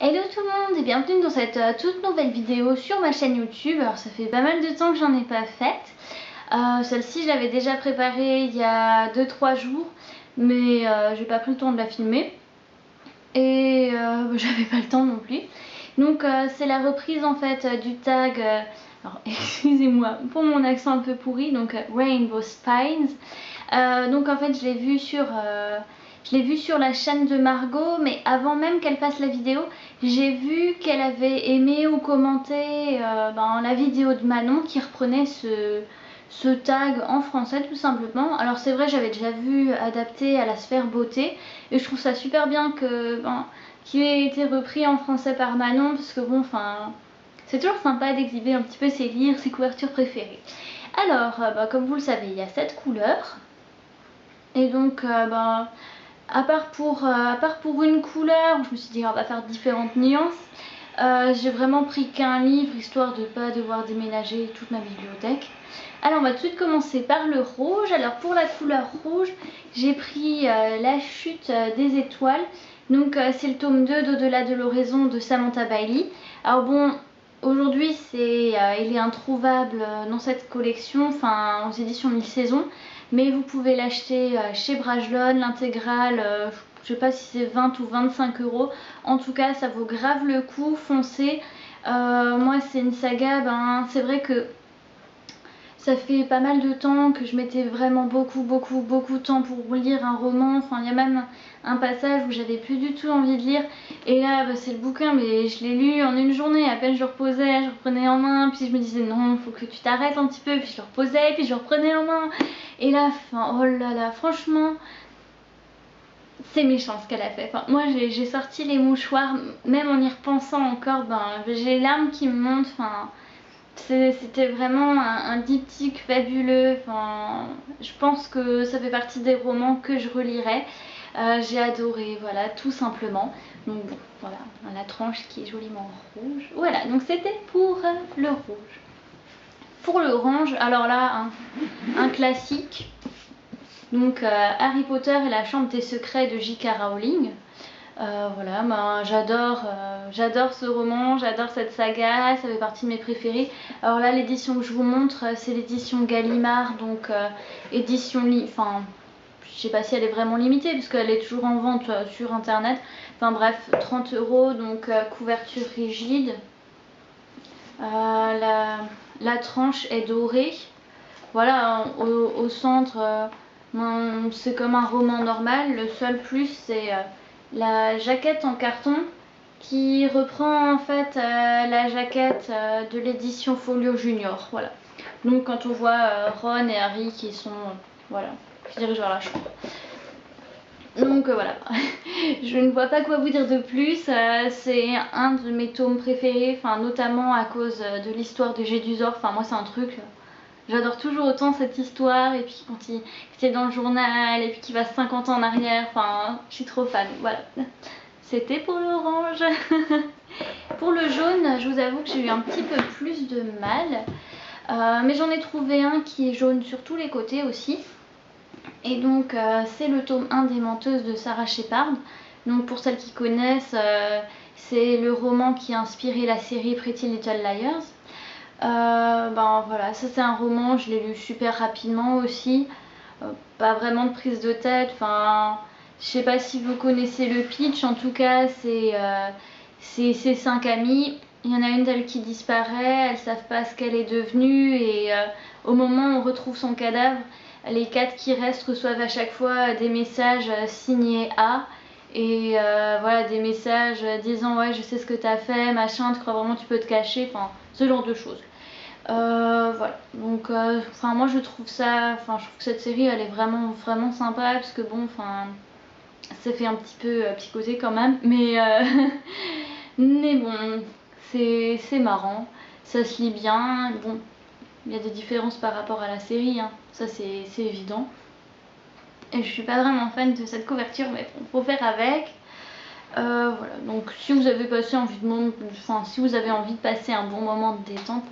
Hello tout le monde et bienvenue dans cette toute nouvelle vidéo sur ma chaîne YouTube. Alors ça fait pas mal de temps que j'en ai pas faite. Celle-ci je l'avais déjà préparée il y a 2-3 jours, mais j'ai pas pris le temps de la filmer et j'avais pas le temps non plus. Donc c'est la reprise en fait du tag, alors excusez-moi pour mon accent un peu pourri, donc Rainbow Spines. Donc en fait je l'ai vu sur la chaîne de Margot, mais avant même qu'elle fasse la vidéo, j'ai vu qu'elle avait aimé ou commenté la vidéo de Manon qui reprenait ce tag en français tout simplement. Alors c'est vrai, j'avais déjà vu adapté à la sphère beauté et je trouve ça super bien qu'il ait été repris en français par Manon, parce que bon, enfin, c'est toujours sympa d'exhiber un petit peu ses livres, ses couvertures préférées. Alors, comme vous le savez, il y a 7 couleurs. Et donc, à part pour une couleur, je me suis dit on va faire différentes nuances. J'ai vraiment pris qu'un livre, histoire de ne pas devoir déménager toute ma bibliothèque. Alors on va tout de suite commencer par le rouge. Alors pour la couleur rouge, j'ai pris La chute des étoiles. Donc c'est le tome 2 d'Au-delà de l'horizon de Samantha Bailey. Alors bon, aujourd'hui il est introuvable dans cette collection, enfin aux éditions 1000 saisons. Mais vous pouvez l'acheter chez Brajlon, l'intégrale, je sais pas si c'est 20 ou 25 euros. En tout cas ça vaut grave le coup, foncez. Moi c'est une saga, c'est vrai que ça fait pas mal de temps que je mettais vraiment beaucoup de temps pour lire un roman. Enfin, il y a même un passage où j'avais plus du tout envie de lire. Et là, c'est le bouquin, mais je l'ai lu en une journée. À peine je le reposais, je reprenais en main. Puis je me disais non, faut que tu t'arrêtes un petit peu. Puis je le reposais, puis je le reprenais en main. Et là, enfin, oh là là, franchement, c'est méchant ce qu'elle a fait. Enfin, moi, j'ai sorti les mouchoirs, même en y repensant encore, j'ai les larmes qui me montent. Enfin, c'était vraiment un diptyque fabuleux. Enfin, je pense que ça fait partie des romans que je relirai. J'ai adoré, voilà, tout simplement. Donc bon, voilà, la tranche qui est joliment rouge. Voilà, donc c'était pour le rouge. Pour l'orange, alors là, un classique. Donc Harry Potter et la chambre des secrets de J.K. Rowling. Voilà, j'adore ce roman, j'adore cette saga, ça fait partie de mes préférés. Alors là, l'édition que je vous montre, c'est l'édition Gallimard, donc édition, enfin, je sais pas si elle est vraiment limitée, puisqu'elle est toujours en vente sur internet. Enfin bref, 30 euros, donc couverture rigide. La tranche est dorée. Voilà, au centre, c'est comme un roman normal. Le seul plus, c'est la jaquette en carton qui reprend en fait la jaquette de l'édition Folio Junior. Voilà. Donc quand on voit Ron et Harry qui sont voilà, qui se dirigent vers la chambre. Donc voilà, je ne vois pas quoi vous dire de plus. C'est un de mes tomes préférés, enfin notamment à cause de l'histoire de Gédusor. Enfin moi c'est un truc. J'adore toujours autant cette histoire, et puis quand il est dans le journal, et puis qu'il va 50 ans en arrière, enfin, je suis trop fan, voilà. C'était pour l'orange. Pour le jaune, je vous avoue que j'ai eu un petit peu plus de mal, mais j'en ai trouvé un qui est jaune sur tous les côtés aussi. Et donc c'est le tome 1 des Menteuses de Sarah Shepard. Donc pour celles qui connaissent, c'est le roman qui a inspiré la série Pretty Little Liars. Voilà, ça c'est un roman, je l'ai lu super rapidement aussi, pas vraiment de prise de tête. Enfin, je sais pas si vous connaissez le pitch. En tout cas c'est 5 amies, il y en a une d'elles qui disparaît, elles savent pas ce qu'elle est devenue, et au moment où on retrouve son cadavre, les 4 qui restent reçoivent à chaque fois des messages signés A. Et voilà, des messages disant ouais, je sais ce que t'as fait, machin, tu crois vraiment que tu peux te cacher, enfin ce genre de choses. Voilà, donc moi je trouve que cette série elle est vraiment sympa, parce que bon, ça fait un petit peu psychoter quand même, mais mais bon, c'est marrant, ça se lit bien. Bon, il y a des différences par rapport à la série, hein, ça c'est évident. Et je suis pas vraiment fan de cette couverture, mais bon, faut faire avec. Voilà, donc si vous avez envie de passer un bon moment de détente,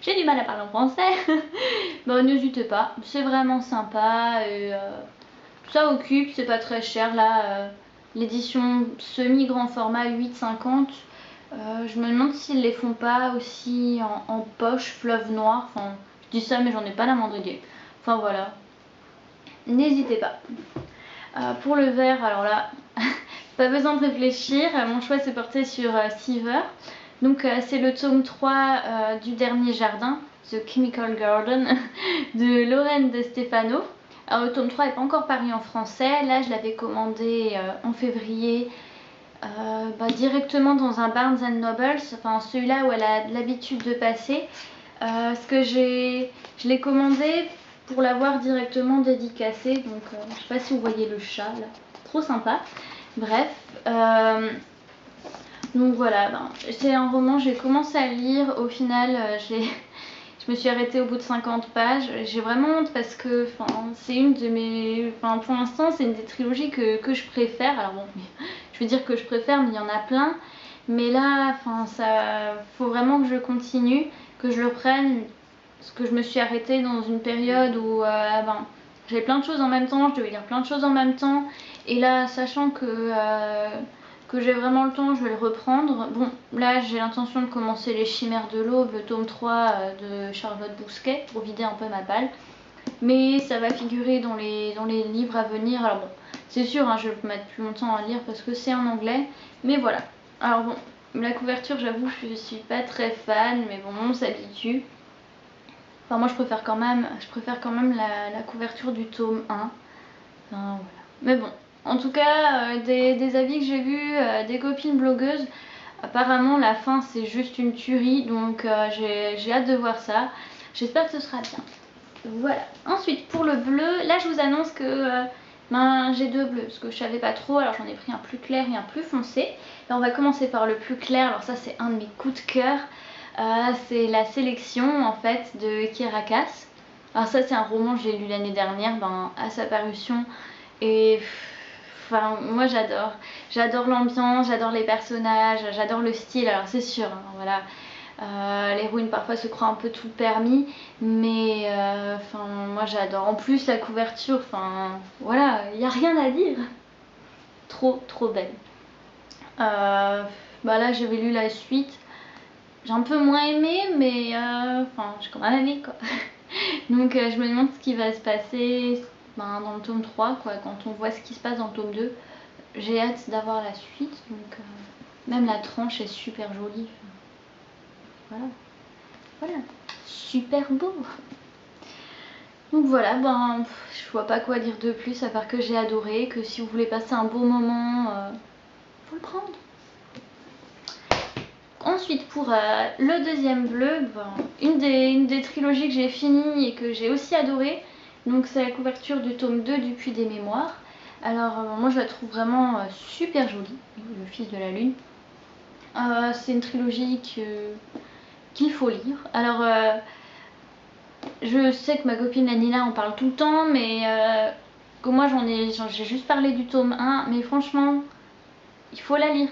j'ai du mal à parler en français, n'hésitez pas, c'est vraiment sympa, et ça occupe, c'est pas très cher là. l'édition semi-grand format 8,50. Je me demande s'ils les font pas aussi en poche fleuve noir. Enfin, je dis ça mais j'en ai pas la moindre idée. Enfin voilà, n'hésitez pas. Pour le vert, alors là, pas besoin de réfléchir. Mon choix s'est porté sur Seaver. Donc c'est le tome 3 du dernier jardin, The Chemical Garden, de Lorraine de Stefano. Alors le tome 3 n'est pas encore paru en français. Là, je l'avais commandé en février. Directement dans un Barnes and Nobles, enfin celui-là où elle a l'habitude de passer, parce que je l'ai commandé pour l'avoir directement dédicacé, donc je sais pas si vous voyez le chat là, trop sympa. Bref, donc voilà, c'est un roman, j'ai commencé à lire, au final je me suis arrêtée au bout de 50 pages. J'ai vraiment honte parce que c'est une de mes... pour l'instant, c'est une des trilogies que je préfère. Alors bon, je veux dire que je préfère, mais il y en a plein. Mais là, ça faut vraiment que je continue, que je le prenne. Parce que je me suis arrêtée dans une période où j'avais plein de choses en même temps, je devais lire plein de choses en même temps. Et là, sachant que j'ai vraiment le temps, je vais le reprendre. Bon, là j'ai l'intention de commencer Les Chimères de l'Aube, le tome 3 de Charlotte Bousquet, pour vider un peu ma palle. Mais ça va figurer dans les livres à venir. Alors bon, c'est sûr, je vais mettre plus longtemps à lire parce que c'est en anglais. Mais voilà. Alors bon, la couverture, j'avoue, je suis pas très fan, mais bon, on s'habitue. Enfin, moi je préfère quand même la couverture du tome 1. Enfin, voilà. Mais bon, en tout cas, des avis que j'ai vus, des copines blogueuses, apparemment la fin c'est juste une tuerie, donc j'ai hâte de voir ça. J'espère que ce sera bien. Voilà. Ensuite pour le bleu, là je vous annonce que j'ai deux bleus, parce que je savais pas trop, alors j'en ai pris un plus clair et un plus foncé. Là on va commencer par le plus clair, alors ça c'est un de mes coups de cœur. C'est la sélection en fait de Kirakas. Alors ça c'est un roman que j'ai lu l'année dernière à sa parution. Et moi j'adore l'ambiance, j'adore les personnages, j'adore le style. Alors c'est sûr, voilà, l'héroïne parfois se croit un peu tout permis, mais moi j'adore. En plus la couverture, voilà, il n'y a rien à dire. Trop belle. Là j'avais lu la suite. J'ai un peu moins aimé, mais j'ai quand même aimé quoi. Donc je me demande ce qui va se passer dans le tome 3 quoi, quand on voit ce qui se passe dans le tome 2. J'ai hâte d'avoir la suite, donc même la tranche est super jolie. Voilà, super beau. Donc voilà, je vois pas quoi dire de plus à part que j'ai adoré, que si vous voulez passer un beau moment, faut le prendre. Ensuite pour le deuxième bleu, une des trilogies que j'ai fini et que j'ai aussi adoré, donc c'est la couverture du tome 2 du Puits des Mémoires. Alors moi je la trouve vraiment super jolie, Le Fils de la Lune. C'est une trilogie qu'il faut lire. Alors je sais que ma copine Anila en parle tout le temps, mais que moi j'ai juste parlé du tome 1, mais franchement il faut la lire.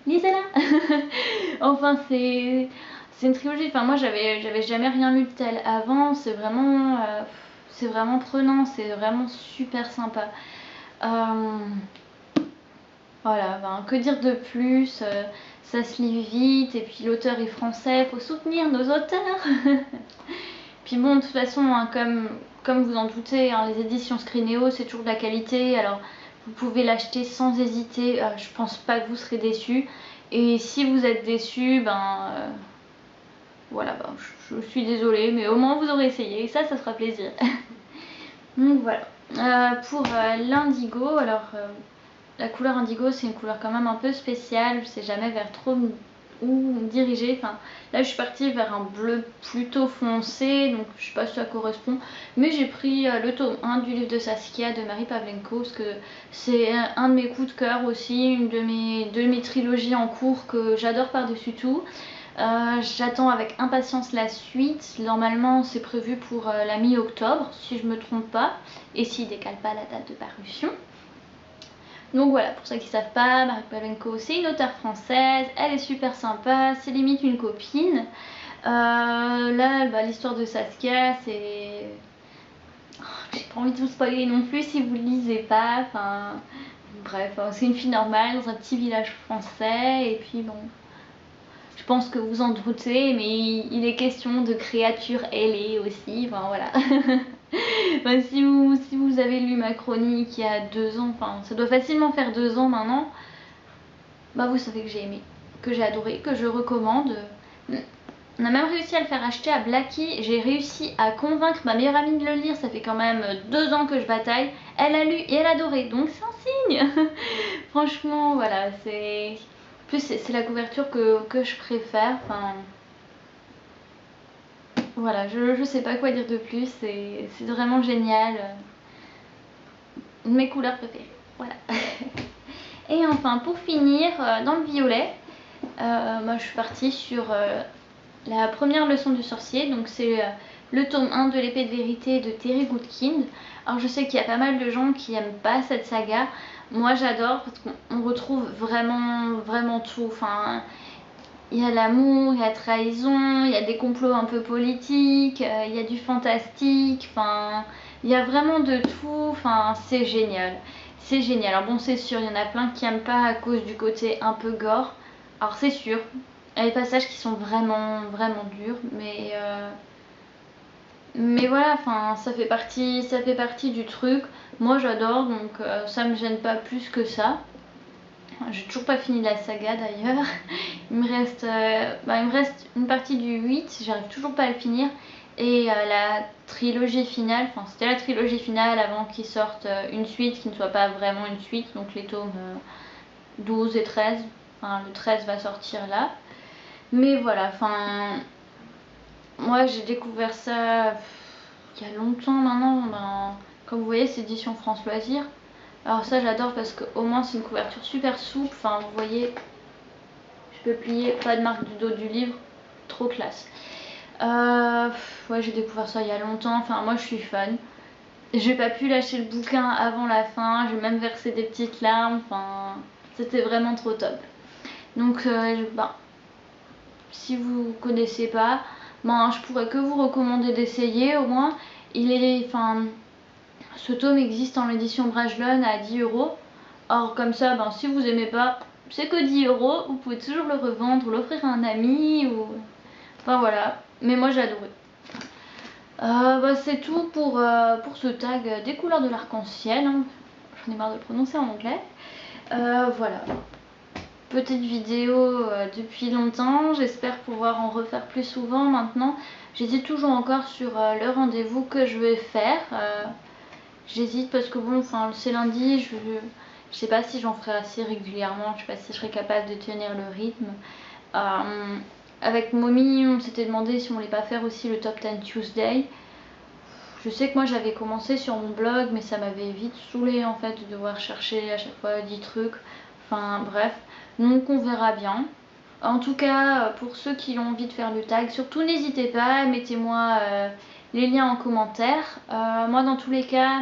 Lisez-la. Enfin c'est une trilogie, moi j'avais jamais rien lu de tel avant. C'est vraiment prenant, c'est vraiment super sympa. Voilà, que dire de plus, ça se lit vite et puis l'auteur est français, faut soutenir nos auteurs. Puis bon, de toute façon, comme vous en doutez, les éditions Scrinéo c'est toujours de la qualité, alors vous pouvez l'acheter sans hésiter. Je pense pas que vous serez déçus, et si vous êtes déçus, voilà, je suis désolée, mais au moins vous aurez essayé et ça sera plaisir. Donc voilà. Pour l'indigo, alors la couleur indigo c'est une couleur quand même un peu spéciale, je sais jamais vers trop où me diriger. Là je suis partie vers un bleu plutôt foncé, donc je sais pas si ça correspond, mais j'ai pris le tome 1 du livre de Saskia de Marie Pavlenko, parce que c'est un de mes coups de cœur aussi, une de mes trilogies en cours que j'adore par-dessus tout. J'attends avec impatience la suite. Normalement c'est prévu pour la mi-octobre si je me trompe pas, et s'il décale pas la date de parution. Donc voilà, pour ceux qui ne savent pas, Marie Pavlenko c'est une auteure française, elle est super sympa, c'est limite une copine. Là l'histoire de Saskia, c'est... j'ai pas envie de vous spoiler non plus si vous ne lisez pas, bref, c'est une fille normale dans un petit village français. Et puis bon, je pense que vous en doutez, mais il est question de créatures ailées aussi, enfin voilà. Enfin, si vous avez lu ma chronique il y a 2 ans, enfin ça doit facilement faire 2 ans maintenant, bah vous savez que j'ai aimé, que j'ai adoré, que je recommande. On a même réussi à le faire acheter à Blackie. J'ai réussi à convaincre ma meilleure amie de le lire. Ça fait quand même 2 ans que je bataille. Elle a lu et elle a adoré, donc c'est un signe. Franchement, voilà, c'est... En plus, c'est la couverture que je préfère. Enfin... Voilà, je sais pas quoi dire de plus. C'est vraiment génial. Mes couleurs préférées. Voilà. Et enfin, pour finir, dans le violet, moi je suis partie sur... la première leçon du sorcier, donc c'est le tome 1 de l'épée de vérité de Terry Goodkind. Alors je sais qu'il y a pas mal de gens qui aiment pas cette saga. Moi j'adore parce qu'on retrouve vraiment tout. Enfin, il y a l'amour, il y a la trahison, il y a des complots un peu politiques, il y a du fantastique, enfin, il y a vraiment de tout. Enfin, c'est génial. C'est génial. Alors bon, c'est sûr, il y en a plein qui aiment pas à cause du côté un peu gore. Alors c'est sûr, il y a des passages qui sont vraiment durs, mais voilà, enfin ça fait partie du truc. Moi j'adore, donc ça me gêne pas plus que ça. J'ai toujours pas fini la saga d'ailleurs. Il me reste une partie du 8, j'arrive toujours pas à le finir. Et la trilogie finale, enfin c'était la trilogie finale avant qu'ils sortent une suite qui ne soit pas vraiment une suite, donc les tomes 12 et 13. Enfin, le 13 va sortir là. Mais voilà, enfin, moi j'ai découvert ça il y a longtemps maintenant. Ben, comme vous voyez, c'est édition France Loisirs. Alors ça j'adore parce qu'au moins c'est une couverture super souple. Enfin, vous voyez, je peux plier, pas de marque du dos du livre, trop classe. Ouais, j'ai découvert ça il y a longtemps. Enfin, moi je suis fan. J'ai pas pu lâcher le bouquin avant la fin. J'ai même versé des petites larmes. Enfin, c'était vraiment trop top. Donc, ben, si vous connaissez pas, ben, je pourrais que vous recommander d'essayer au moins. Enfin, ce tome existe en édition Brajlon à 10 €. Or comme ça, ben, si vous aimez pas, c'est que 10 €. Vous pouvez toujours le revendre ou l'offrir à un ami ou... Enfin voilà, mais moi j'ai adoré. Bah, c'est tout pour ce tag des couleurs de l'arc-en-ciel, hein. J'en ai marre de le prononcer en anglais. Voilà. Petite vidéo depuis longtemps, j'espère pouvoir en refaire plus souvent maintenant. J'hésite toujours encore sur le rendez-vous que je vais faire. J'hésite parce que bon, enfin c'est lundi, je sais pas si j'en ferai assez régulièrement, je sais pas si je serai capable de tenir le rythme. Avec Mommy, on s'était demandé si on voulait pas faire aussi le Top 10 Tuesday. Je sais que moi j'avais commencé sur mon blog, mais ça m'avait vite saoulé en fait de devoir chercher à chaque fois 10 trucs. Enfin bref, donc on verra bien. En tout cas, pour ceux qui ont envie de faire le tag, surtout n'hésitez pas, mettez-moi les liens en commentaire. Moi dans tous les cas,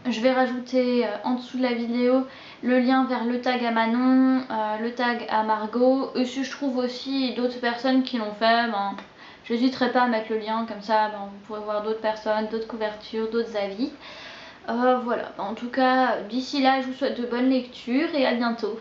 je vais rajouter en dessous de la vidéo le lien vers le tag à Manon, le tag à Margot. Et si je trouve aussi d'autres personnes qui l'ont fait, ben, j'hésiterai pas à mettre le lien, comme ça ben, vous pourrez voir d'autres personnes, d'autres couvertures, d'autres avis. Voilà, en tout cas d'ici là je vous souhaite de bonnes lectures et à bientôt.